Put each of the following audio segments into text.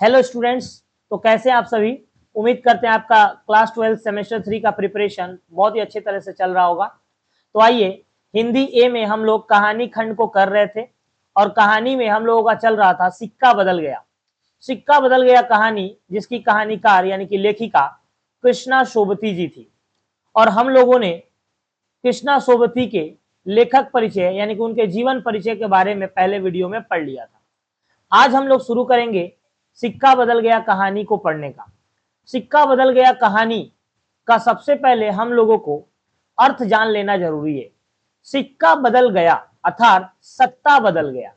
Hello students. तो कैसे हैं आप सभी। उम्मीद करते हैं आपका क्लास 12 सेमेस्टर 3 का प्रिपरेशन बहुत ही अच्छी तरह से चल रहा होगा। तो आइए, हिंदी ए में हम लोग कहानी खंड को कर रहे थे और कहानी में हम लोगों का चल रहा था सिक्का बदल गया। सिक्का बदल गया कहानी, जिसकी कहानीकार यानी कि लेखिका कृष्णा सोबती जी थी। और हम लोगों ने कृष्णा सोबती के लेखक परिचय यानी कि उनके जीवन परिचय के बारे में पहले वीडियो में पढ़ लिया था। आज हम लोग शुरू करेंगे सिक्का बदल गया कहानी को पढ़ने का। सिक्का बदल गया कहानी का सबसे पहले हम लोगों को अर्थ जान लेना जरूरी है। सिक्का बदल गया अर्थात सत्ता बदल गया।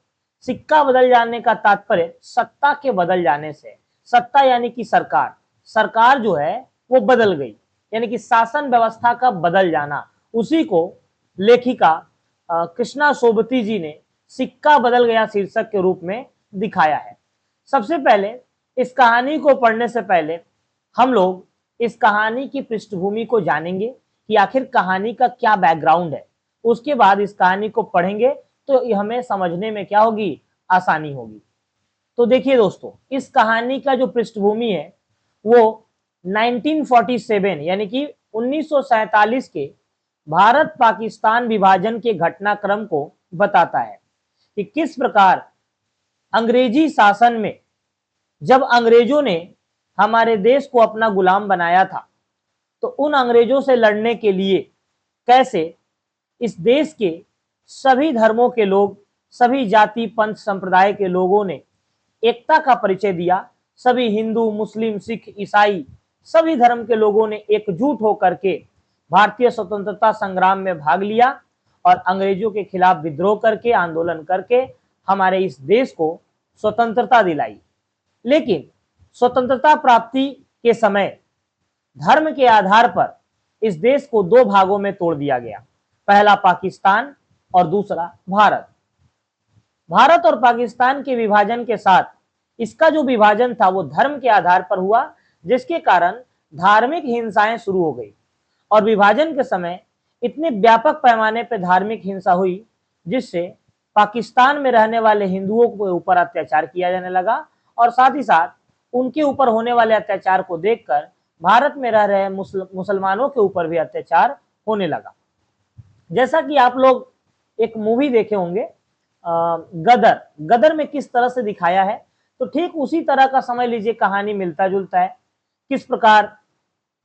सिक्का बदल जाने का तात्पर्य सत्ता के बदल जाने से। सत्ता यानी कि सरकार, सरकार जो है वो बदल गई, यानी कि शासन व्यवस्था का बदल जाना। उसी को लेखिका कृष्णा सोबती जी ने सिक्का बदल गया शीर्षक के रूप में दिखाया है। सबसे पहले इस कहानी को पढ़ने से पहले हम लोग इस कहानी की पृष्ठभूमि को जानेंगे कि आखिर कहानी का क्या बैकग्राउंड है। उसके बाद इस कहानी को पढ़ेंगे तो हमें समझने में क्या होगी, आसानी होगी। तो देखिए दोस्तों, इस कहानी का जो पृष्ठभूमि है वो 1947 यानी कि 1947 के भारत पाकिस्तान विभाजन के घटनाक्रम को बताता है कि किस प्रकार अंग्रेजी शासन में जब अंग्रेजों ने हमारे देश को अपना गुलाम बनाया था, तो उन अंग्रेजों से लड़ने के लिए कैसे इस देश के सभी धर्मों के लोग, सभी जाति पंथ संप्रदाय के लोगों ने एकता का परिचय दिया। सभी हिंदू, मुस्लिम, सिख, ईसाई सभी धर्म के लोगों ने एकजुट होकर के भारतीय स्वतंत्रता संग्राम में भाग लिया और अंग्रेजों के खिलाफ विद्रोह करके, आंदोलन करके हमारे इस देश को स्वतंत्रता दिलाई। लेकिन स्वतंत्रता प्राप्ति के समय धर्म के आधार पर इस देश को दो भागों में तोड़ दिया गया, पहला पाकिस्तान और दूसरा भारत। भारत और पाकिस्तान के विभाजन के साथ इसका जो विभाजन था वो धर्म के आधार पर हुआ, जिसके कारण धार्मिक हिंसाएं शुरू हो गई। और विभाजन के समय इतने व्यापक पैमाने पर धार्मिक हिंसा हुई जिससे पाकिस्तान में रहने वाले हिंदुओं के ऊपर अत्याचार किया जाने लगा और साथ ही साथ उनके ऊपर होने वाले अत्याचार को देखकर भारत में रह रहे मुसलमानों के ऊपर भी अत्याचार होने लगा। जैसा कि आप लोग एक मूवी देखे होंगे गदर, गदर में किस तरह से दिखाया है, तो ठीक उसी तरह का समझ लीजिए कहानी मिलता जुलता है। किस प्रकार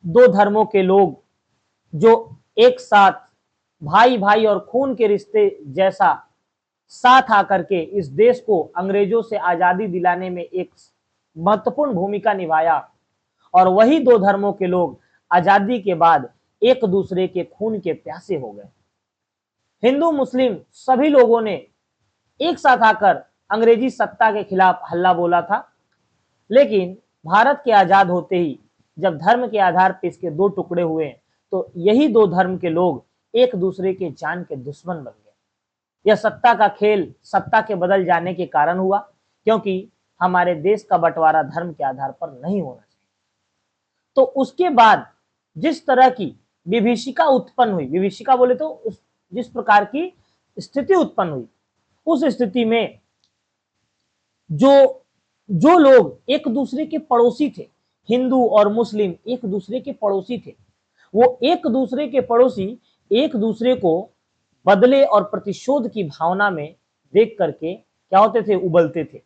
दो धर्मों के लोग जो एक साथ भाई भाई और खून के रिश्ते जैसा साथ आकर के इस देश को अंग्रेजों से आजादी दिलाने में एक महत्वपूर्ण भूमिका निभाया, और वही दो धर्मों के लोग आजादी के बाद एक दूसरे के खून के प्यासे हो गए। हिंदू मुस्लिम सभी लोगों ने एक साथ आकर अंग्रेजी सत्ता के खिलाफ हल्ला बोला था। लेकिन भारत के आजाद होते ही जब धर्म के आधार पर इसके दो टुकड़े हुए तो यही दो धर्म के लोग एक दूसरे के जान के दुश्मन बन गए। यह सत्ता का खेल सत्ता के बदल जाने के कारण हुआ, क्योंकि हमारे देश का बंटवारा धर्म के आधार पर नहीं होना चाहिए। तो उसके बाद जिस तरह की विभीषिका उत्पन्न हुई, विभीषिका बोले तो जिस प्रकार की स्थिति उत्पन्न हुई, उस स्थिति में जो जो लोग एक दूसरे के पड़ोसी थे, हिंदू और मुस्लिम एक दूसरे के पड़ोसी थे, वो एक दूसरे के पड़ोसी एक दूसरे को बदले और प्रतिशोध की भावना में देख करके क्या होते थे, उबलते थे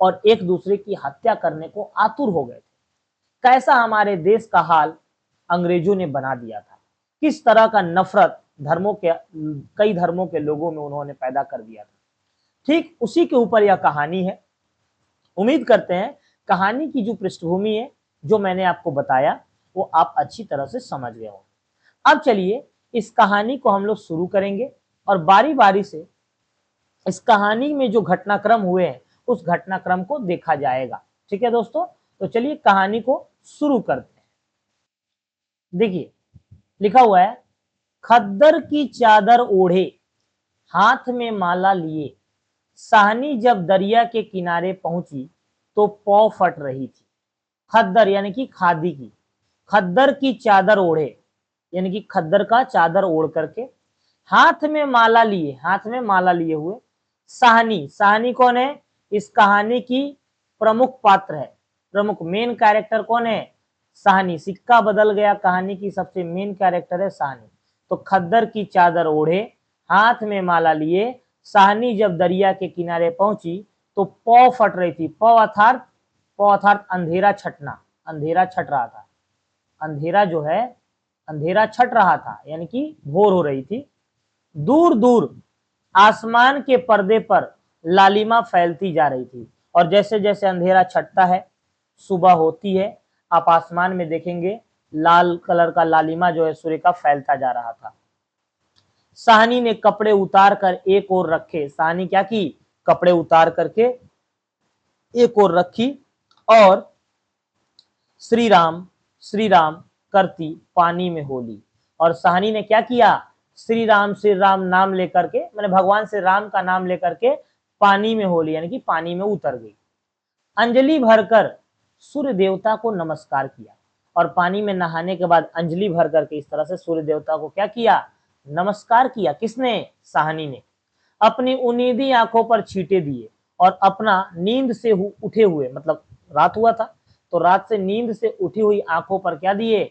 और एक दूसरे की हत्या करने को आतुर हो गए थे। कैसा हमारे देश का हाल अंग्रेजों ने बना दिया था, किस तरह का नफरत कई धर्मों के लोगों में उन्होंने पैदा कर दिया था। ठीक उसी के ऊपर यह कहानी है। उम्मीद करते हैं कहानी की जो पृष्ठभूमि है जो मैंने आपको बताया वो आप अच्छी तरह से समझ गए होंगे। अब चलिए इस कहानी को हम लोग शुरू करेंगे और बारी बारी से इस कहानी में जो घटनाक्रम हुए हैं उस घटनाक्रम को देखा जाएगा। ठीक है दोस्तों, तो चलिए कहानी को शुरू करते हैं। देखिए लिखा हुआ है, खद्दर की चादर ओढ़े हाथ में माला लिए साहनी जब दरिया के किनारे पहुंची तो पौ फट रही थी। खद्दर यानी कि खादी की, खद्दर की चादर ओढ़े यानी कि खद्दर का चादर ओढ़ करके, हाथ में माला लिए, हाथ में माला लिए हुए साहनी, साहनी कौन है, इस कहानी की प्रमुख पात्र है। प्रमुख मेन कैरेक्टर कौन है? साहनी। सिक्का बदल गया कहानी की सबसे मेन कैरेक्टर है साहनी। तो खद्दर की चादर ओढ़े, हाथ में माला लिए, साहनी जब दरिया के किनारे पहुंची तो पौ फट रही थी। पौ अर्थात अंधेरा छटना, अंधेरा छट रहा था। अंधेरा जो है, अंधेरा छट रहा था यानी कि भोर हो रही थी। दूर दूर आसमान के पर्दे पर लालिमा फैलती जा रही थी। और जैसे जैसे अंधेरा छटता है, सुबह होती है, आप आसमान में देखेंगे लाल कलर का लालिमा जो है सूर्य का फैलता जा रहा था। साहनी ने कपड़े उतार कर एक ओर रखे। साहनी क्या की? कपड़े उतार करके एक ओर रखी और श्री राम श्री राम करती पानी में होली। और साहनी ने क्या किया? श्री राम नाम लेकर के, मैंने भगवान श्री राम का नाम लेकर के पानी में होली यानी कि पानी में उतर गई। अंजलि भरकर सूर्य देवता को नमस्कार किया। और पानी में नहाने के बाद अंजलि भर करके इस तरह से सूर्य देवता को क्या किया? नमस्कार किया। किसने? साहनी ने। अपनी उनीदी आंखों पर छींटे दिए और अपना नींद से उठे हुए, मतलब रात हुआ था तो रात से नींद से उठी हुई आंखों पर क्या दिए?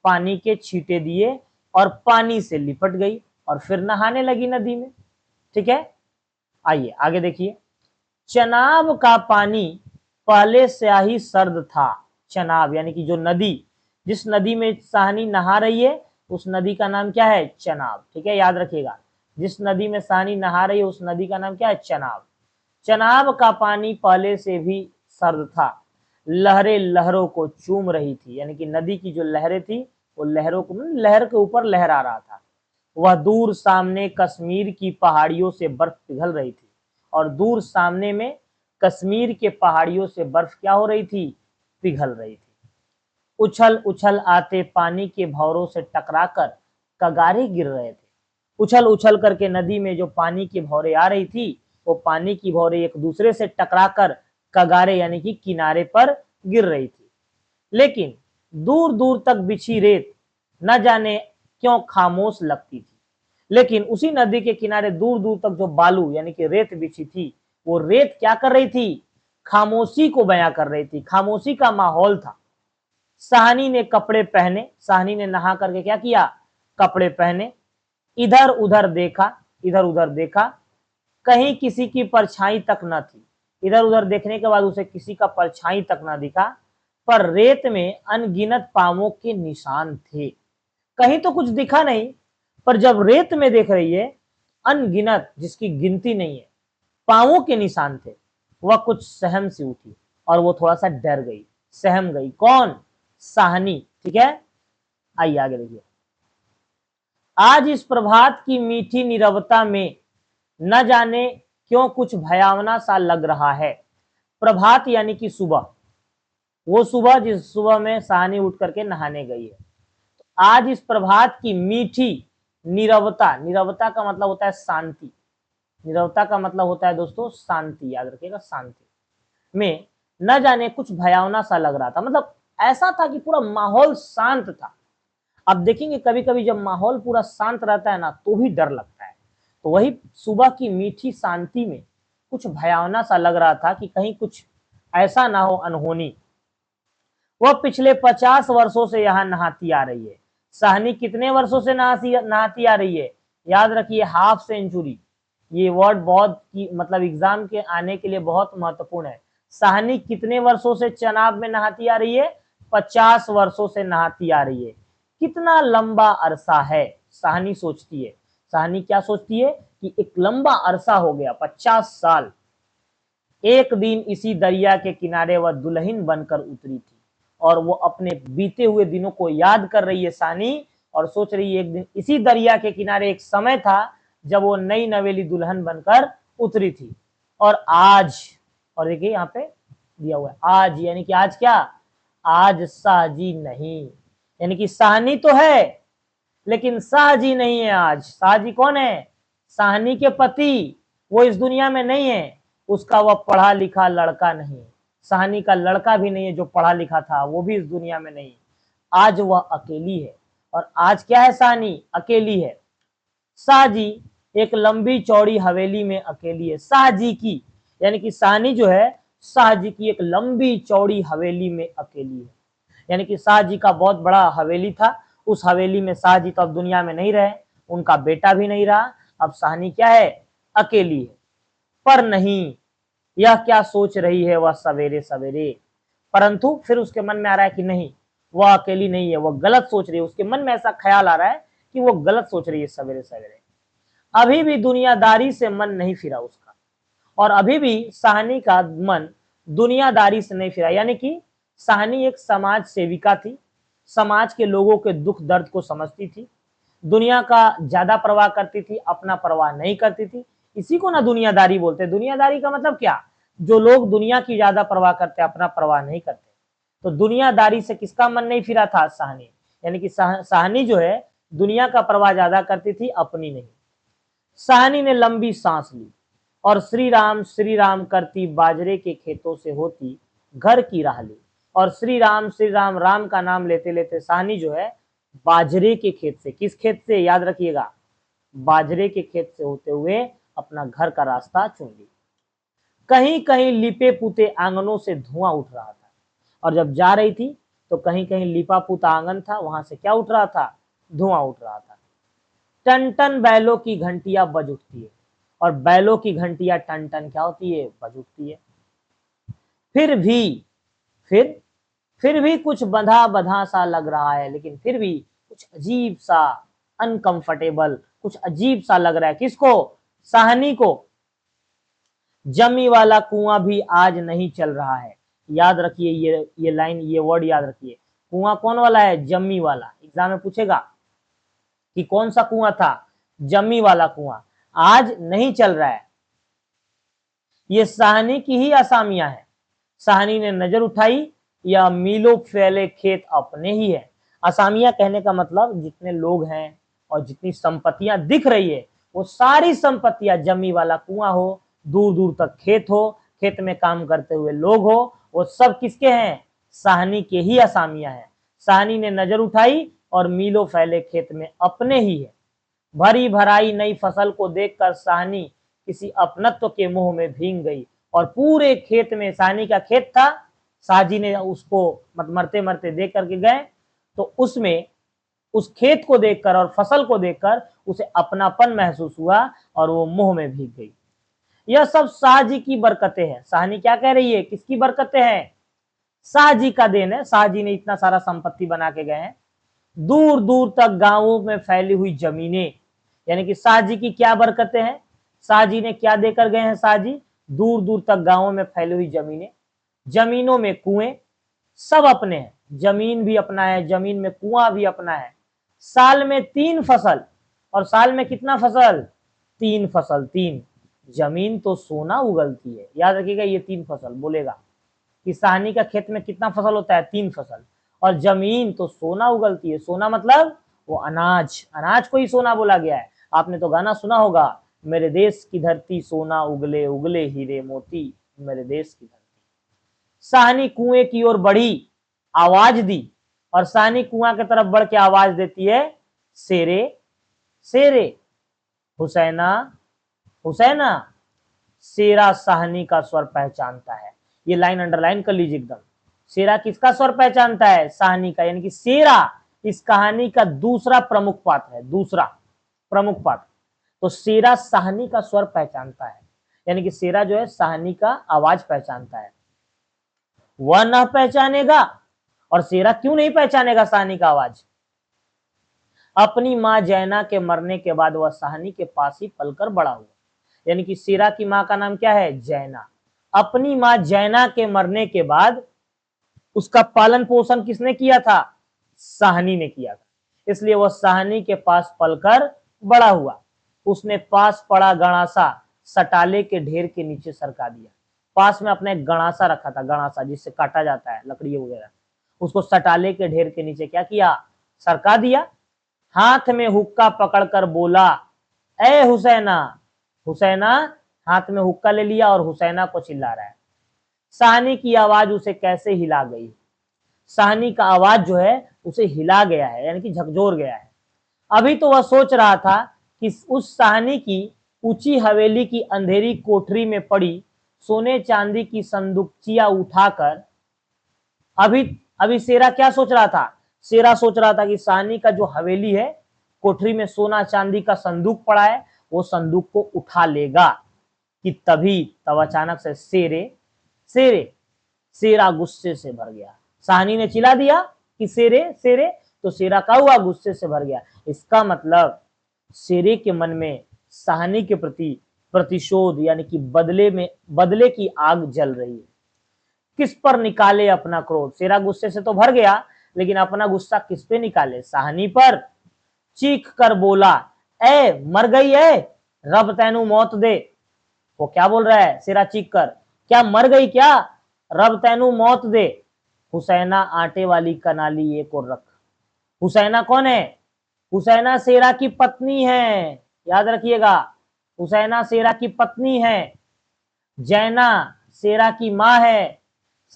पानी के छींटे दिए और पानी से लिपट गई और फिर नहाने लगी नदी में। ठीक है, आइए आगे देखिए। चनाब का पानी पहले से ही सर्द था। चनाब यानी कि जो नदी, जिस नदी में साहनी नहा रही है उस नदी का नाम क्या है? चनाब। ठीक है, याद रखिएगा, जिस नदी में साहनी नहा रही है उस नदी का नाम क्या है? चनाब। चनाब का पानी पहले से भी सर्द था। लहरें लहरों को चूम रही थी, यानी कि नदी की जो लहरें थी वो लहरों को, लहर के ऊपर लहरा रहा था। वह दूर सामने कश्मीर की पहाड़ियों से बर्फ पिघल रही थी। और दूर सामने में कश्मीर के पहाड़ियों से बर्फ क्या हो रही थी? पिघल रही थी। उछल उछल आते पानी के भंवरों से टकराकर कगारे गिर रहे थे। उछल उछल करके नदी में जो पानी की भौरें आ रही थी वो पानी की भौरें एक दूसरे से टकराकर कगारे यानी कि किनारे पर गिर रही थी। लेकिन दूर दूर तक बिछी रेत न जाने क्यों खामोश लगती थी। लेकिन उसी नदी के किनारे दूर दूर तक जो बालू यानी कि रेत बिछी थी, वो रेत क्या कर रही थी? खामोशी को बयां कर रही थी। खामोशी का माहौल था। साहनी ने कपड़े पहने, साहनी ने नहा करके क्या किया? कपड़े पहने। इधर उधर देखा, इधर उधर देखा, कहीं किसी की परछाई तक न थी। इधर उधर देखने के बाद उसे किसी का परछाई तक न दिखा, पर रेत में अनगिनत पांवों के निशान थे। कहीं तो कुछ दिखा नहीं, पर जब रेत में देख रही है अनगिनत, जिसकी गिनती नहीं है, पांवों के निशान थे। वह कुछ सहम सी उठी और वो थोड़ा सा डर गई, सहम गई। कौन? साहनी। ठीक है, आइए आगे देखिए। आज इस प्रभात की मीठी नीरवता में न जाने क्यों कुछ भयावना सा लग रहा है। प्रभात यानी कि सुबह, वो सुबह जिस सुबह में साहनी उठ करके नहाने गई है। तो आज इस प्रभात की मीठी नीरवता, नीरवता का मतलब होता है शांति, नीरवता का मतलब होता है दोस्तों शांति, याद रखिएगा, शांति में न जाने कुछ भयावना सा लग रहा था। मतलब ऐसा था कि पूरा माहौल शांत था। आप देखेंगे कभी कभी जब माहौल पूरा शांत रहता है ना तो भी डर लगता है। तो वही सुबह की मीठी शांति में कुछ भयावना सा लग रहा था कि कहीं कुछ ऐसा ना हो अनहोनी। वह पिछले 50 वर्षों से यहाँ नहाती आ रही है। साहनी कितने वर्षों से नहाती आ रही है? याद रखिए, हाफ सेंचुरी। ये वर्ड बहुत की मतलब एग्जाम के आने के लिए बहुत महत्वपूर्ण है। साहनी कितने वर्षों से चनाब में नहाती आ रही है? 50 वर्षों से नहाती आ रही है। कितना लंबा अरसा है, साहनी सोचती है। साहनी क्या सोचती है कि एक लंबा अरसा हो गया, 50 साल। एक दिन इसी दरिया के किनारे वह दुल्हन बनकर उतरी थी और वो अपने बीते हुए दिनों को याद कर रही है साहनी, और सोच रही है एक दिन इसी दरिया के किनारे एक समय था जब वो नई नवेली दुल्हन बनकर उतरी थी। और आज, और देखिए यहाँ पे दिया हुआ है आज, यानी कि आज क्या? आज साहजी नहीं, यानी कि साहनी तो है लेकिन साहजी नहीं है। आज साहजी कौन है? साहनी के पति, वो इस दुनिया में नहीं है। उसका वह पढ़ा लिखा लड़का नहीं, साहनी का लड़का भी नहीं है जो पढ़ा लिखा था, वो भी इस दुनिया में नहीं। आज वह अकेली है। और आज क्या है? साहनी अकेली है। साहजी एक लंबी चौड़ी हवेली में अकेली है। साहजी की यानी कि साहनी जो है शाह जी की एक लंबी चौड़ी हवेली में अकेली है। यानी कि शाह जी का बहुत बड़ा हवेली था, उस हवेली में शाह जी तो अब दुनिया में नहीं रहे, उनका बेटा भी नहीं रहा, अब शाहनी क्या है, अकेली है। पर नहीं, यह क्या सोच रही है वह सवेरे सवेरे, परंतु फिर उसके मन में आ रहा है कि नहीं, वह अकेली नहीं है, वह गलत सोच रही है। उसके मन में ऐसा ख्याल आ रहा है कि वो गलत सोच रही है सवेरे सवेरे। अभी भी दुनियादारी से मन नहीं फिरा उसका, और अभी भी साहनी का मन दुनियादारी से नहीं फिरा। यानी कि साहनी एक समाज सेविका थी, समाज के लोगों के दुख दर्द को समझती थी, दुनिया का ज्यादा परवाह करती थी, अपना परवाह नहीं करती थी। इसी को ना दुनियादारी बोलते हैं। दुनियादारी का मतलब क्या, जो लोग दुनिया की ज्यादा परवाह करते, अपना परवाह नहीं करते। तो दुनियादारी से किसका मन नहीं फिरा था, साहनी। यानी कि साहनी जो है दुनिया का परवाह ज्यादा करती थी, अपनी नहीं। साहनी ने लंबी सांस ली और श्री राम करती बाजरे के खेतों से होती घर की राह ली। और श्री राम राम का नाम लेते लेते साहनी जो है बाजरे के खेत से, किस खेत से, याद रखिएगा, बाजरे के खेत से होते हुए अपना घर का रास्ता चुन ली। कहीं कहीं लिपे पुते आंगनों से धुआं उठ रहा था, और जब जा रही थी तो कहीं कहीं लिपा पुता आंगन था, वहां से क्या उठ रहा था, धुआं उठ रहा था। टन टन बैलों की घंटियां बज उठती है, और बैलों की घंटियां टन टन क्या होती है, बज उठती है। फिर भी फिर भी कुछ बंधा बंधा सा लग रहा है, लेकिन फिर भी कुछ अजीब सा, अनकंफर्टेबल, कुछ अजीब सा लग रहा है। किसको, साहनी को। जमी वाला कुआं भी आज नहीं चल रहा है। याद रखिए ये लाइन, ये वर्ड याद रखिए। कुआं कौन वाला है, जमी वाला। एग्जाम में पूछेगा कि कौन सा कुआं था, जमी वाला कुआं आज नहीं चल रहा है। ये साहनी की ही असामियां है। साहनी ने नजर उठाई, या मीलों फैले खेत अपने ही है। असामिया कहने का मतलब जितने लोग हैं और जितनी संपत्तियां दिख रही है, वो सारी संपत्तियां, जमी वाला कुआं हो, दूर दूर तक खेत हो, खेत में काम करते हुए लोग हो, वो सब किसके हैं, साहनी के ही असामियां हैं। साहनी ने नजर उठाई और मीलों फैले खेत में अपने ही है। भरी भराई नई फसल को देखकर साहनी किसी अपनत्व के मोह में भीग गई, और पूरे खेत में, साहनी का खेत था, साहजी ने उसको मरते मरते देख करके गए, तो उसमें उस खेत को देखकर और फसल को देखकर उसे अपनापन महसूस हुआ, और वो मोह में भीग गई। यह सब शाहजी की बरकतें हैं। साहनी क्या कह रही है, किसकी बरकतें हैं, शाहजी का देन है। शाहजी ने इतना सारा संपत्ति बना के गए हैं। दूर दूर तक गांवों में फैली हुई जमीनें, यानी कि शाहजी की क्या बरकतें हैं, शाहजी ने क्या देकर गए हैं, शाहजी दूर दूर तक गांवों में फैली हुई जमीनें, जमीनों में कुएं, सब अपने हैं। जमीन भी अपना है, जमीन में कुआं भी अपना है। साल में 3 फसल, और साल में कितना फसल, 3 फसल, 3। जमीन तो सोना उगलती है, याद रखिएगा, ये 3 फसल बोलेगा कि साहनी का खेत में कितना फसल होता है, 3 फसल। और जमीन तो सोना उगलती है। सोना मतलब वो अनाज, अनाज को ही सोना बोला गया है। आपने तो गाना सुना होगा, मेरे देश की धरती सोना उगले उगले हीरे मोती, मेरे देश की धरती। साहनी कुएं की ओर बढ़ी, आवाज दी, और साहनी कुआं की तरफ बढ़ के आवाज देती है, शेरे शेरे, हुसैना हुसैना। शेरा साहनी का स्वर पहचानता है। ये लाइन अंडरलाइन कर लीजिए एकदम। शेरा किसका स्वर पहचानता है, साहनी का। यानी कि शेरा इस कहानी का दूसरा प्रमुख पात्र है, दूसरा प्रमुख पात्र। तो शेरा साहनी का स्वर पहचानता है, यानी कि शेरा जो है साहनी का आवाज पहचानता है। वह न पहचानेगा, और शेरा क्यों नहीं पहचानेगा साहनी का आवाज, अपनी मां जैना के मरने के बाद वह साहनी के पास ही पलकर बड़ा हुआ। यानी कि शेरा की मां का नाम क्या है, जैना। अपनी मां जैना के मरने के बाद उसका पालन पोषण किसने किया था, साहनी ने किया था। इसलिए वह साहनी के पास पलकर बड़ा हुआ। उसने पास पड़ा गणासा सटाले के ढेर के नीचे सरका दिया। पास में अपने एक गणासा रखा था, गणासा जिससे काटा जाता है लकड़ी वगैरह, उसको सटाले के ढेर के नीचे क्या किया, सरका दिया। हाथ में हुक्का पकड़कर बोला, ए हुसैना। हुसैना, हाथ में हुक्का ले लिया और हुसैना को चिल्ला रहा है। साहनी की आवाज उसे कैसे हिला गई, साहनी का आवाज जो है उसे हिला गया है, यानी कि झकझोर गया है। अभी तो वह सोच रहा था कि उस साहनी की ऊंची हवेली की अंधेरी कोठरी में पड़ी सोने चांदी की संदूकचिया उठाकर, अभी अभी शेरा क्या सोच रहा था? शेरा सोच रहा था कि साहनी का जो हवेली है, कोठरी में सोना चांदी का संदूक पड़ा है, वो संदूक को उठा लेगा कि तब अचानक से शेरा गुस्से से भर गया। साहनी ने चिल्ला दिया कि शेरे शेरे, तो शेरा का हुआ गुस्से से भर गया। इसका मतलब शेरे के मन में साहनी के प्रति प्रतिशोध यानी कि बदले की आग जल रही है। किस पर निकाले अपना क्रोध? शेरा गुस्से से तो भर गया, लेकिन अपना गुस्सा किस पे निकाले? साहनी पर। चीख कर बोला, ए मर गई है, रब तैनू मौत दे। वो क्या बोल रहा है शेरा चीख कर? क्या मर गई क्या? रब तैनू मौत दे। हुसैना आटे वाली कनाली एक और रख। हुसैना कौन है? हुसैना शेरा की पत्नी है, याद रखिएगा। हुसैना शेरा की पत्नी है। जैना शेरा की माँ है।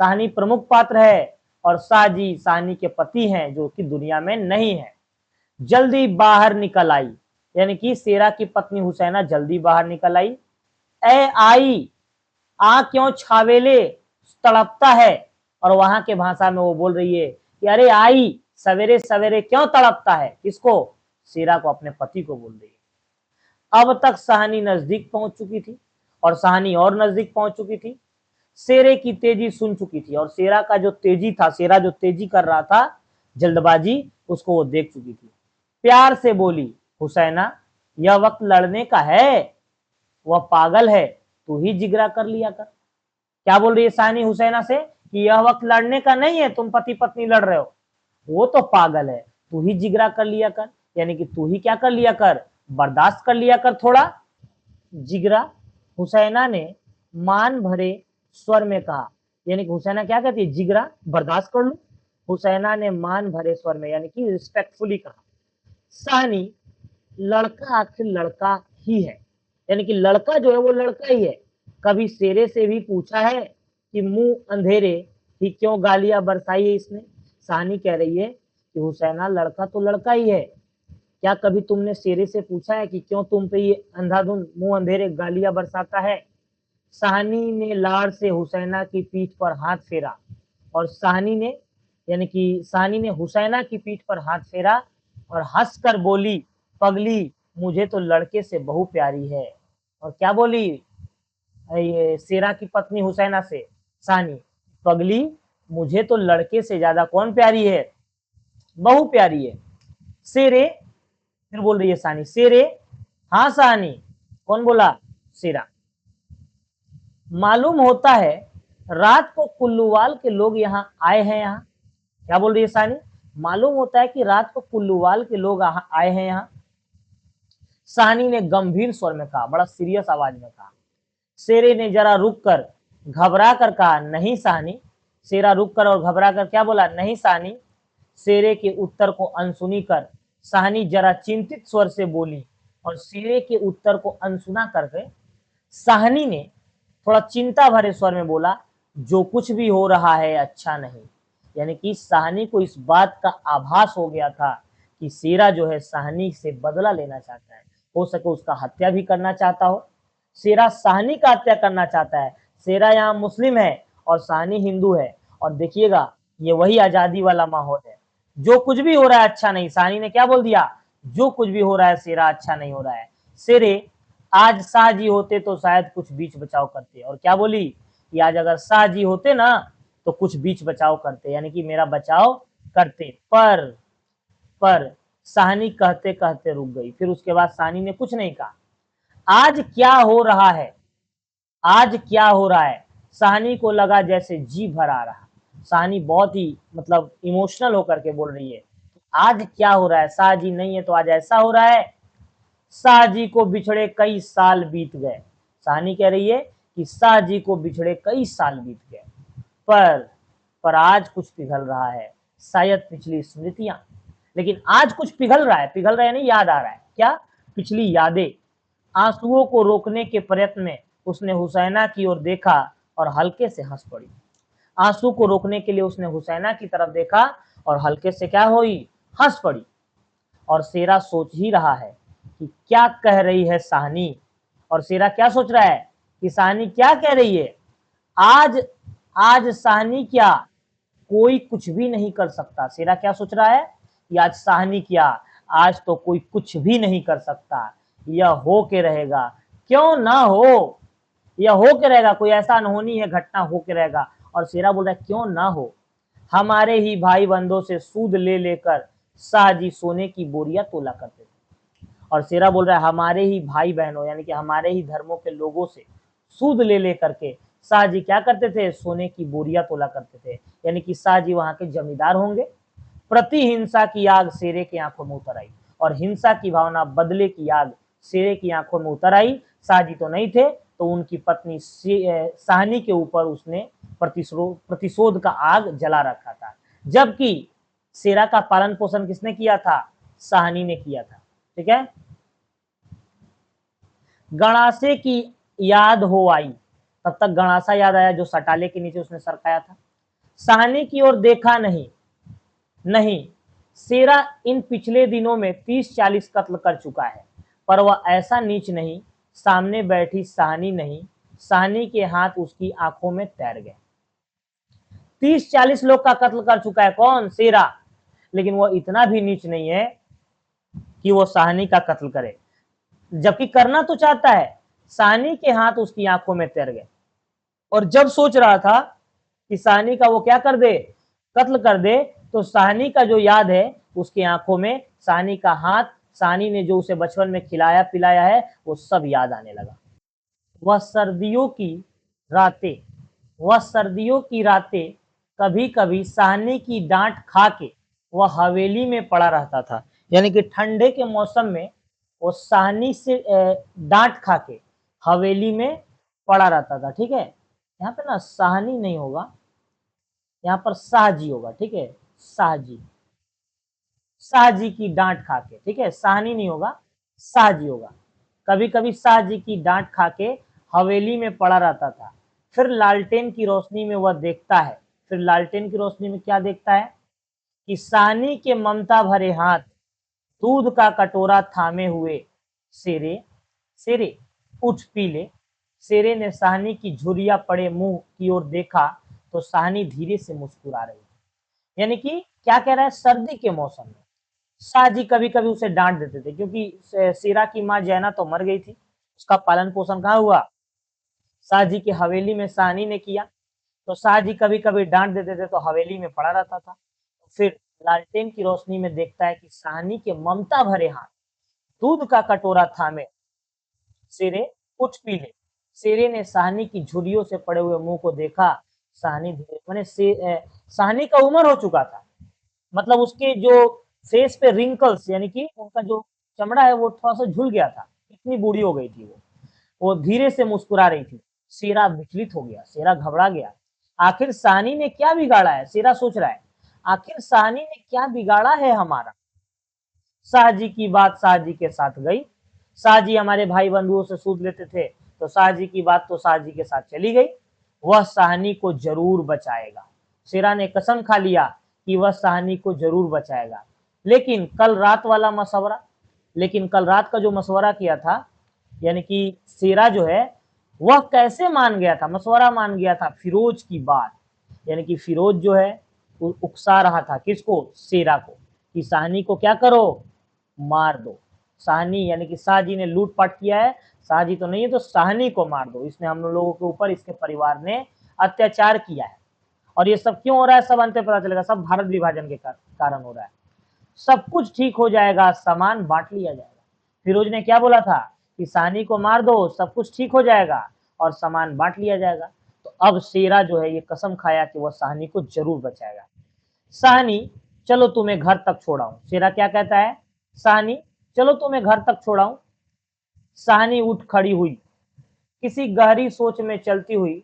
साहनी प्रमुख पात्र है और शाहजी साहनी के पति हैं, जो कि दुनिया में नहीं है। जल्दी बाहर निकल आई, यानी कि शेरा की पत्नी हुसैना जल्दी बाहर निकल आई। ए आई, आ क्यों छावेले तड़पता है। और वहां के भाषा में वो बोल रही है कि अरे आई, सवेरे सवेरे क्यों तड़पता है? किसको? शेरा को, अपने पति को बोल रही है। अब तक साहनी नजदीक पहुंच चुकी थी और साहनी और नजदीक पहुंच चुकी थी। शेरे की तेजी सुन चुकी थी और शेरा का जो तेजी था, शेरा जो तेजी कर रहा था, जल्दबाजी, उसको वो देख चुकी थी। प्यार से बोली, हुसैना यह वक्त लड़ने का है, वह पागल है, तू ही जिगरा कर लिया कर। क्या बोल रही है साहनी हुसैना से? कि यह वक्त लड़ने का नहीं है, तुम पति पत्नी लड़ रहे हो, वो तो पागल है, तू ही जिगरा कर लिया कर, यानी कि तू ही क्या कर लिया कर, बर्दाश्त कर लिया कर थोड़ा। जिगरा, हुसैना ने मान भरे स्वर में कहा, यानी कि हुसैना क्या कहती है? जिगरा, बर्दाश्त कर लो। हुसैना ने मान भरे स्वर में यानी कि रिस्पेक्टफुली कहा। साहनी, लड़का आखिर लड़का ही है, यानी कि लड़का जो है वो लड़का ही है। कभी शेरे से भी पूछा है कि मुंह अंधेरे ही क्यों गालियां बरसाई है इसने? साहनी कह रही है कि हुसैना, लड़का तो लड़का ही है, क्या कभी तुमने शेरे से पूछा है कि क्यों तुम पे ये अंधाधुंध मुंह अंधेरे गालियां बरसाता है? साहनी ने लाड़ से हुसैना की पीठ पर हाथ फेरा और साहनी ने, यानी कि साहनी ने हुसैना की पीठ पर हाथ फेरा और हंसकर बोली, पगली मुझे तो लड़के से बहू प्यारी है। और क्या बोली ये शेरा की पत्नी हुसैना से? साहनी, पगली मुझे तो लड़के से ज्यादा कौन प्यारी है? बहू प्यारी है। शेरे, फिर बोल रही है साहनी, शेरे, हाँ साहनी। कौन बोला? शेरा। मालूम होता है रात को कुल्लूवाल के लोग यहाँ आए हैं। यहाँ क्या बोल रही है साहनी? मालूम होता है कि रात को कुल्लूवाल के लोग आए हैं यहाँ। साहनी ने गंभीर स्वर में कहा, बड़ा सीरियस आवाज में कहा। शेरे ने जरा रुक कर घबरा कर कहा, नहीं साहनी। शेरा रुक कर और घबरा कर क्या बोला? नहीं साहनी। शेरे के उत्तर को अनसुनी कर साहनी जरा चिंतित स्वर से बोली और शेरे के उत्तर को अनसुना करके साहनी ने थोड़ा चिंता भरे स्वर में बोला, जो कुछ भी हो रहा है अच्छा नहीं। यानी कि साहनी को इस बात का आभास हो गया था कि शेरा जो है साहनी से बदला लेना चाहता है, हो सके उसका हत्या भी करना चाहता हो। शेरा साहनी का हत्या करना चाहता है। शेरा यहाँ मुस्लिम है और साहनी हिंदू है, और देखिएगा ये वही आजादी वाला माहौल है। जो कुछ भी हो रहा है अच्छा नहीं। साहनी ने क्या बोल दिया? जो कुछ भी हो रहा है शेरा, अच्छा नहीं हो रहा है। शेरे, आज शाह जी होते तो शायद कुछ बीच बचाव करते। और क्या बोली कि आज अगर शाह जी होते ना तो कुछ बीच बचाव करते, यानी कि मेरा बचाव करते। पर साहनी कहते कहते रुक गई। फिर उसके बाद साहनी ने कुछ नहीं कहा। आज क्या हो रहा है? आज क्या हो रहा है? साहनी को लगा जैसे जी भर आ रहा। साहनी बहुत ही मतलब इमोशनल होकर के बोल रही है, आज क्या हो रहा है? शाह जी नहीं है तो आज ऐसा हो रहा है। शाह जी को बिछड़े कई साल बीत गए। साहनी कह रही है कि शाह जी को बिछड़े कई साल बीत गए, पर आज कुछ पिघल रहा है, शायद पिछली स्मृतियां। लेकिन आज कुछ पिघल रहा है, पिघल रहा है नहीं, याद आ रहा है। क्या? पिछली यादें। आंसुओं को रोकने के प्रयत्न में उसने हुसैना की ओर देखा और हल्के से हंस पड़ी। आंसू को रोकने के लिए उसने हुसैना की तरफ देखा और हल्के से क्या हुई? हंस पड़ी। और शेरा सोच ही रहा है कि क्या कह रही है साहनी। और शेरा क्या सोच रहा है? कि साहनी क्या कह रही है, आज आज साहनी क्या, कोई कुछ भी नहीं कर सकता। शेरा क्या सोच रहा है कि आज साहनी क्या, आज तो कोई कुछ भी नहीं कर सकता, यह हो के रहेगा, क्यों ना हो, यह हो के रहेगा, कोई ऐसा अनहोनी है घटना हो के रहेगा। और शेरा बोल रहा है क्यों ना हो, हमारे ही भाई बंधों से सूद ले लेकर शाहजी सोने की बोरियां तोला करते थे। और शेरा बोल रहा है हमारे ही भाई बहनों यानी कि हमारे ही धर्मों के लोगों से सूद ले लेकर के शाहजी क्या करते थे, सोने की बोरियां तोला करते थे, यानी कि शाहजी वहां के जमींदार होंगे। प्रति हिंसा की आग शेरे की आंखों में उतर आई, और हिंसा की भावना, बदले की आग शेरे की आंखों में उतर आई। शाहजी तो नहीं थे, तो उनकी पत्नी साहनी के ऊपर उसने प्रतिशोध का आग जला रखा था, जबकि शेरा का पालन पोषण किसने किया था, साहनी ने किया था। ठीक है, गणासे की याद हो आई, तब तक गणासा याद आया जो सटाले के नीचे उसने सरकाया था। साहनी की ओर देखा नहीं, नहीं, शेरा इन पिछले दिनों में 30-40 कत्ल कर चुका है, पर वह ऐसा नीच नहीं, सामने बैठी साहनी नहीं, साहनी के हाथ उसकी आंखों में तैर गए। 30-40 लोग का कत्ल कर चुका है कौन, शेरा, लेकिन वह इतना भी नीच नहीं है कि वो साहनी का कत्ल करे, जबकि करना तो चाहता है। साहनी के हाथ उसकी आंखों में तैर गए, और जब सोच रहा था कि साहनी का वो क्या कर दे, कत्ल कर दे, तो साहनी का जो याद है उसकी आंखों में, साहनी का हाथ, साहनी ने जो उसे बचपन में खिलाया पिलाया है, वो सब याद आने लगा। वह सर्दियों की रातें, वह सर्दियों की रातें कभी कभी साहनी की डांट खा के वह हवेली में पड़ा रहता था, यानी कि ठंडे के मौसम में वो साहनी से डांट खा के हवेली में पड़ा रहता था। ठीक है, यहाँ पे ना साहनी नहीं होगा, यहाँ पर शाहजी होगा। ठीक है, शाहजी, शाहजी की डांट खा के, ठीक है, साहनी नहीं होगा, शाहजी होगा। कभी कभी शाहजी की डांट खा के हवेली में पड़ा रहता था, फिर लालटेन की रोशनी में वह देखता है, फिर लालटेन की रोशनी में क्या देखता है कि साहनी के ममता भरे हाथ दूध का कटोरा थामे हुए, शेरे, शेरे उठ पी ले। शेरे ने साहनी की झुर्रिया पड़े मुंह की ओर देखा तो साहनी धीरे से मुस्कुरा रही, यानी कि क्या कह रहा है, सर्दी के मौसम में शाहजी कभी कभी उसे डांट देते थे, क्योंकि शेरा की माँ जैना तो मर गई थी, उसका पालन पोषण कहाँ हुआ, शाहजी की हवेली में साहनी ने किया। तो शाहजी कभी कभी डांट देते थे तो हवेली में पड़ा रहता था। फिर लालटेन की रोशनी में देखता है कि साहनी के ममता भरे हाथ दूध का कटोरा थामे, शेरे उठ पी ले। शेरे ने साहनी की झुर्रियों से पड़े हुए मुंह को देखा, साहनी धीरे मैंने साहनी का उम्र हो चुका था, मतलब उसके जो फेस पे रिंकल्स यानी कि उनका जो चमड़ा है वो थोड़ा सा झुल गया था, इतनी बूढ़ी हो गई थी वो धीरे से मुस्कुरा रही थी। शेरा विचलित हो गया, शेरा घबरा गया, आखिर साहनी ने क्या बिगाड़ा है, शेरा सोच रहा है, आखिर साहनी ने क्या बिगाड़ा है हमारा। शाहजी की बात शाहजी के साथ गई, शाहजी हमारे भाई बंधुओं से सूद लेते थे, तो शाहजी की बात तो शाहजी के साथ चली गई, वह साहनी को जरूर बचाएगा। शेरा ने कसम खा लिया कि वह साहनी को जरूर बचाएगा। लेकिन कल रात वाला मशवरा, लेकिन कल रात का जो मशवरा किया था, यानी कि शेरा जो है वह कैसे मान गया था, मशवरा मान गया था फिरोज की बात, यानी कि फिरोज जो है उकसा रहा था किसको, शेरा को, कि साहनी को क्या करो, मार दो। साहनी यानी कि शाहजी ने लूटपाट किया है, शाहजी तो नहीं है तो साहनी को मार दो, इसने हम लोगों के ऊपर, इसके परिवार ने अत्याचार किया है। और ये सब क्यों हो रहा है, सब अंत में पता चलेगा, सब भारत विभाजन के कारण हो रहा है। सब कुछ ठीक हो जाएगा, सामान बांट लिया जाएगा। फिरोज ने क्या बोला था कि साहनी को मार दो, सब कुछ ठीक हो जाएगा और सामान बांट लिया जाएगा। तो अब शेरा जो है ये कसम खाया कि वह साहनी को जरूर बचाएगा। साहनी चलो तुम्हें घर तक छोड़ाऊं, शेरा क्या कहता है, साहनी चलो तुम्हें घर तक छोड़ाऊं। साहनी उठ खड़ी हुई, किसी गहरी सोच में चलती हुई,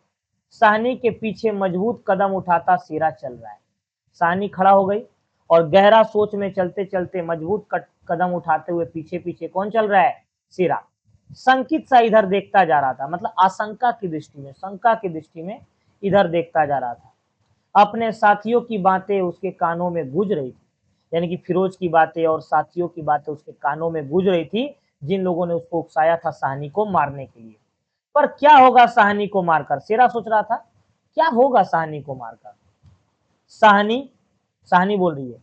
साहनी के पीछे मजबूत कदम उठाता शेरा चल रहा है। साहनी खड़ा हो गई और गहरा सोच में चलते चलते मजबूत कदम उठाते हुए पीछे पीछे कौन चल रहा है, शेरा। संकित सा इधर देखता जा रहा था, मतलब आशंका की दृष्टि में, शंका की दृष्टि में इधर देखता जा रहा था। अपने साथियों की बातें उसके कानों में गूंज रही थी, यानी कि फिरोज की बातें और साथियों की बातें उसके कानों में गूंज रही थी, जिन लोगों ने उसको उकसाया था साहनी को मारने के लिए। पर क्या होगा साहनी को मारकर, शेरा सोच रहा था क्या होगा साहनी को मारकर। साहनी साहनी बोल रही है,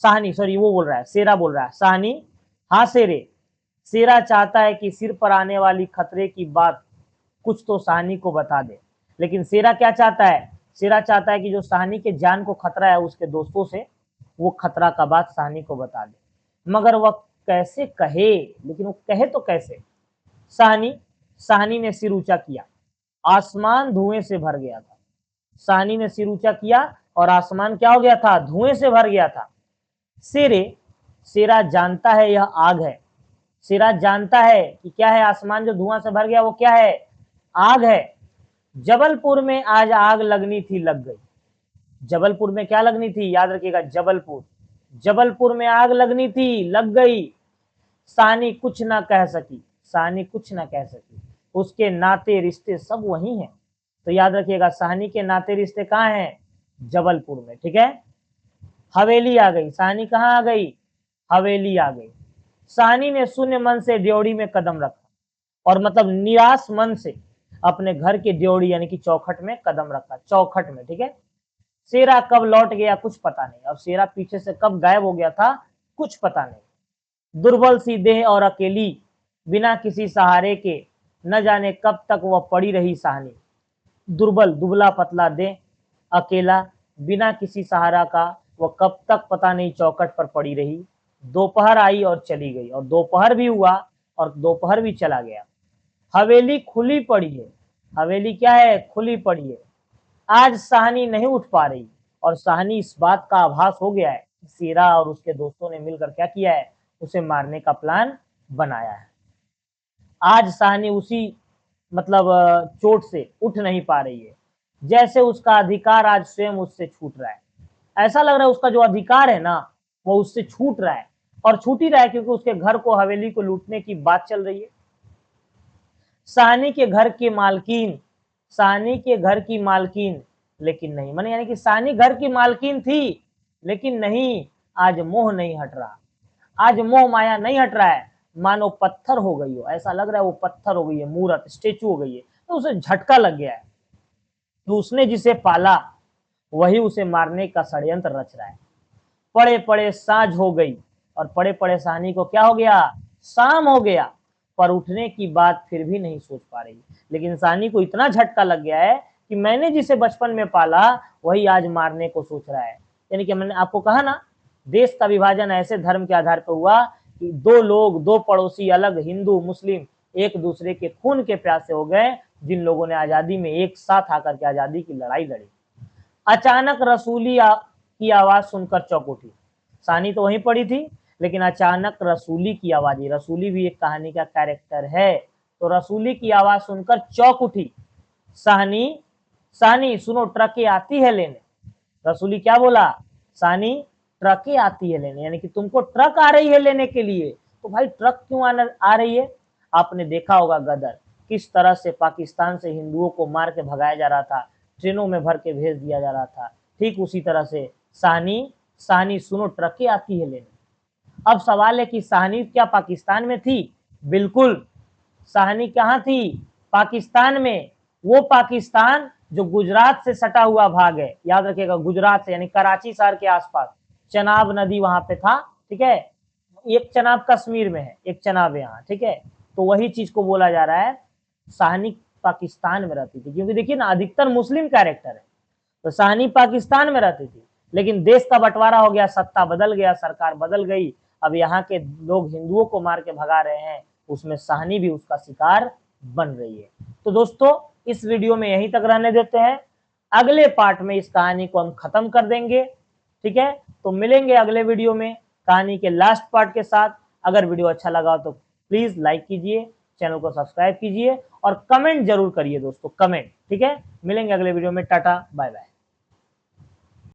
साहनी सॉरी वो बोल रहा है, शेरा बोल रहा है साहनी, हाँ शेरे, शेरा चाहता है कि सिर पर आने वाली खतरे की बात कुछ तो साहनी को बता दे। लेकिन शेरा क्या चाहता है, शेरा चाहता है कि जो साहनी के जान को खतरा है उसके दोस्तों से, वो खतरा का बात साहनी को बता दे। मगर वह कैसे कहे, लेकिन वो कहे तो कैसे। साहनी साहनी ने सिर ऊंचा किया, आसमान धुएं से भर गया था। साहनी ने सिर ऊंचा किया और आसमान क्या हो गया था, धुएं से भर गया था। शेरे शेरा जानता है यह आग है, शेरा जानता है कि क्या है, आसमान जो धुआं से भर गया वो क्या है, आग है। जबलपुर में आज आग लगनी थी लग गई, जबलपुर में क्या लगनी थी, याद रखिएगा जबलपुर, जबलपुर में आग लगनी थी लग गई। साहनी कुछ ना कह सकी, साहनी कुछ ना कह सकी, उसके नाते रिश्ते सब वही हैं। तो याद रखिएगा साहनी के नाते रिश्ते कहाँ हैं, जबलपुर में, ठीक है। हवेली आ गई, साहनी कहाँ आ गई, हवेली आ गई। साहनी ने शून्य मन से ड्योढ़ी में कदम रखा, और मतलब निराश मन से अपने घर की ड्योढ़ी यानी कि चौखट में कदम रखा, चौखट में, ठीक है। शेरा कब लौट गया कुछ पता नहीं, अब शेरा पीछे से कब गायब हो गया था कुछ पता नहीं। दुर्बल सी देह और अकेली, बिना किसी सहारे के, न जाने कब तक वह पड़ी रही साहनी। दुर्बल दुबला पतला देह, अकेला, बिना किसी सहारा का, वह कब तक पता नहीं चौखट पर पड़ी रही। दोपहर आई और चली गई, और दोपहर भी हुआ और दोपहर भी चला गया। हवेली खुली पड़ी है, हवेली क्या है, खुली पड़ी है। आज साहनी नहीं उठ पा रही, और साहनी इस बात का आभास हो गया है, शेरा और उसके दोस्तों ने मिलकर क्या किया है, उसे मारने का प्लान बनाया है। आज साहनी उसी मतलब चोट से उठ नहीं पा रही है, जैसे उसका अधिकार आज स्वयं उससे छूट रहा है। ऐसा लग रहा है उसका जो अधिकार है ना वो उससे छूट रहा है, और छूट ही रहा है क्योंकि उसके घर को, हवेली को लूटने की बात चल रही है। साहनी के घर की मालकिन, साहनी के घर की मालकिन, लेकिन नहीं, माने यानी कि साहनी घर की मालकिन थी लेकिन नहीं, आज मोह नहीं हट रहा, आज मोह माया नहीं हट रहा है, मानो पत्थर हो गई हो, ऐसा लग रहा है वो पत्थर हो गई है, मूर्त स्टेचू हो गई है। तो उसे झटका लग गया है कि उसने जिसे पाला वही उसे मारने का षड्यंत्र रच रहा है। पड़े पड़े साँझ हो गई, और पड़े पड़े साहनी को क्या हो गया, शाम हो गया, पर उठने की बात फिर भी नहीं सोच पा रही। लेकिन साहनी को इतना झटका लग गया है कि मैंने जिसे बचपन में पाला वही आज मारने को सोच रहा है। यानी कि मैंने आपको कहा ना, देश का विभाजन ऐसे धर्म के आधार पर हुआ कि दो लोग, दो पड़ोसी अलग, हिंदू मुस्लिम, एक दूसरे के खून के प्यासे हो गए, जिन लोगों ने आजादी में एक साथ आकर के आजादी की लड़ाई लड़ी। अचानक रसूली की आवाज सुनकर चौंक उठी, साहनी तो वहीं पड़ी थी, लेकिन अचानक रसूली की आवाज, रसूली भी एक कहानी का कैरेक्टर है, तो रसूली की आवाज सुनकर चौंक उठी। साहनी, साहनी सुनो, ट्रकें आती है लेने। रसूली क्या बोला, साहनी ट्रकें आती है लेने, यानी कि तुमको ट्रक आ रही है लेने के लिए। तो भाई ट्रक क्यों आ रही है, आपने देखा होगा गदर किस तरह से पाकिस्तान से हिंदुओं को मार के भगाया जा रहा था, ट्रेनों में भर के भेज दिया जा रहा था, ठीक उसी तरह से साहनी, साहनी सुनो ट्रकें आती है लेने। अब सवाल है कि साहनी क्या पाकिस्तान में थी, बिल्कुल, साहनी कहाँ थी, पाकिस्तान में, वो पाकिस्तान जो गुजरात से सटा हुआ भाग है, याद रखिएगा गुजरात से, यानी कराची शहर के आसपास चनाब नदी वहां पे था, ठीक है। एक चनाब कश्मीर में है, एक चनाब यहाँ, ठीक है। तो वही चीज को बोला जा रहा है, साहनी पाकिस्तान में रहती थी, क्योंकि देखिए ना अधिकतर मुस्लिम कैरेक्टर है, तो साहनी पाकिस्तान में रहती थी, लेकिन देश का बंटवारा हो गया, सत्ता बदल गया, सरकार बदल गई, अब यहाँ के लोग हिंदुओं को मार के भगा रहे हैं, उसमें साहनी भी उसका शिकार बन रही है। तो दोस्तों इस वीडियो में यहीं तक रहने देते हैं, अगले पार्ट में इस कहानी को हम खत्म कर देंगे, ठीक है। तो मिलेंगे अगले वीडियो में कहानी के लास्ट पार्ट के साथ। अगर वीडियो अच्छा लगा तो प्लीज लाइक कीजिए, चैनल को सब्सक्राइब कीजिए और कमेंट जरूर करिए दोस्तों, कमेंट, ठीक है। मिलेंगे अगले वीडियो में, टाटा बाय बाय।